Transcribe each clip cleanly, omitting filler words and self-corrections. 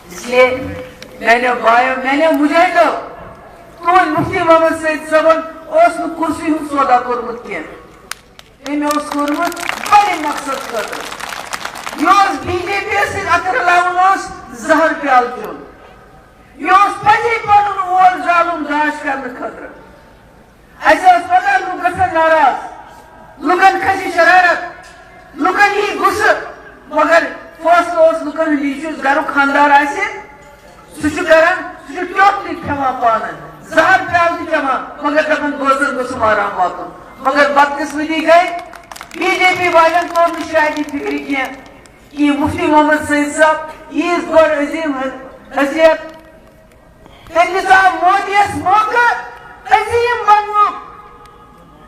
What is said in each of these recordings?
اس لیے میں نے مجاہدو تون مفتی محمد سید صاحبن کرسی ہند سودا کورمت کی کورمت بڑے مقصد خاطر یہ بی جے پی سر اتر لاؤن زہر پیال چون یہ پزی پن وول ظالم داش کرنے خاطر پتہ لوگ گھن ناراض لکن کھسی شرارت لکن یہ غصہ مگر فیصلہ لکن ہند گھر خاندار سہ ٹوٹلی کھوان پان زہر پیال چمان مگر دپان بوزن گوسم آرام واتن مگر بدقسمتی گئی بی جے پی والن کور شاید فکر کی مفتی محمد سید صاحب یہ بڑ عظیم حیثیت تمس آو مودیس موقع عظیم بنو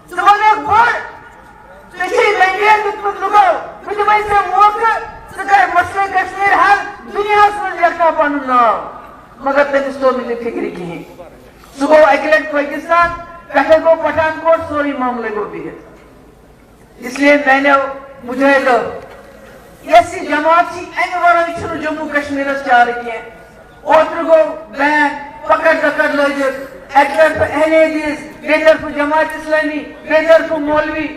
ثہ بڑ لنگیج دتمت لکو بہ دمے ژے موقع ژٕ کر مسئلہ کشمیر حل دنیا من لیکھنا پن ناو مگر تمس تو نہ فکر کہین سہ گو اکہ لٹ پاکستان پہ گو پٹھان کوٹ سوری معاملہ گو بہت اس لیے میں نے مجاہدو یس جماعت امہ ورائے جموں کشمیر چار کی اوتر گو بین پکڑ دکڑ لگت اکہ طرف اہل حدیث بے طرف جماعت اسلامی بے طرف مولوی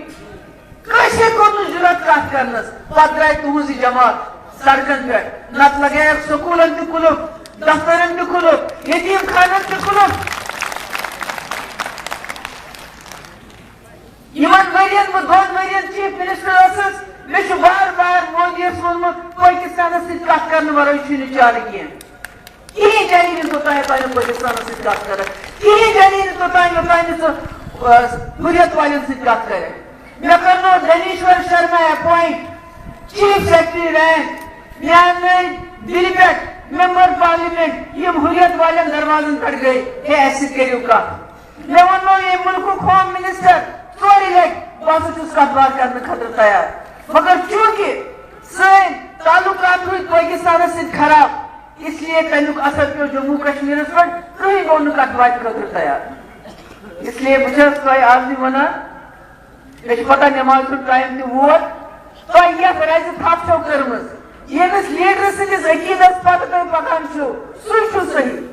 کسے کور ضرورت کت کرنس پتہ درائے تہذ جماعت سڑکن پہ نت لگے سکولن تہ کلف دفترن تہ کلف یتیم خانن تہ کلف ورین دون ورین چیف منسٹر میں بار بار مودیس وونمت پاکستان ست کت کرنے ورائے چارہ کہیں دلیل توتان یوتان پاکستان ست کت کر کہیں دلیل توتان یوتان حریت والن ست کت کر مے کرنو Dineshwar Sharma appoint chief secretary rank مے دل پہ ممبر پارلیمنٹ یم حریت والن دروازن پہ گئی ہے اس کرو کت مے ونو یہ ملک ہوم منسٹر ژورِ لٹہِ بہٕ ہسا چھُس کتھ باتھ کرنہٕ خٲطرٕ تیار مگر چونکہ سٲنۍ تعلقات روٗدۍ پٲکِستانس سۭتۍ خراب اس لیے تمیُک اثر پیوٚو جموں کشمیرس پٮ۪ٹھ کٕہٕنۍ گوٚو نہٕ کتھ باتھِ خٲطرٕ تیار اس لیے بہٕ چھس تۄہہِ آزٕے ونان مےٚ چھِ پتہ نٮ۪ماز ہُنٛد ٹایم تہِ ووت تۄہہِ یتھ رزِ تھپھ چھو کٔرمٕژ ییٚمِس لیڈر سٕنٛدِس عقیٖدس پتہٕ تُہۍ پکان چھِو سُے چھُ صحیح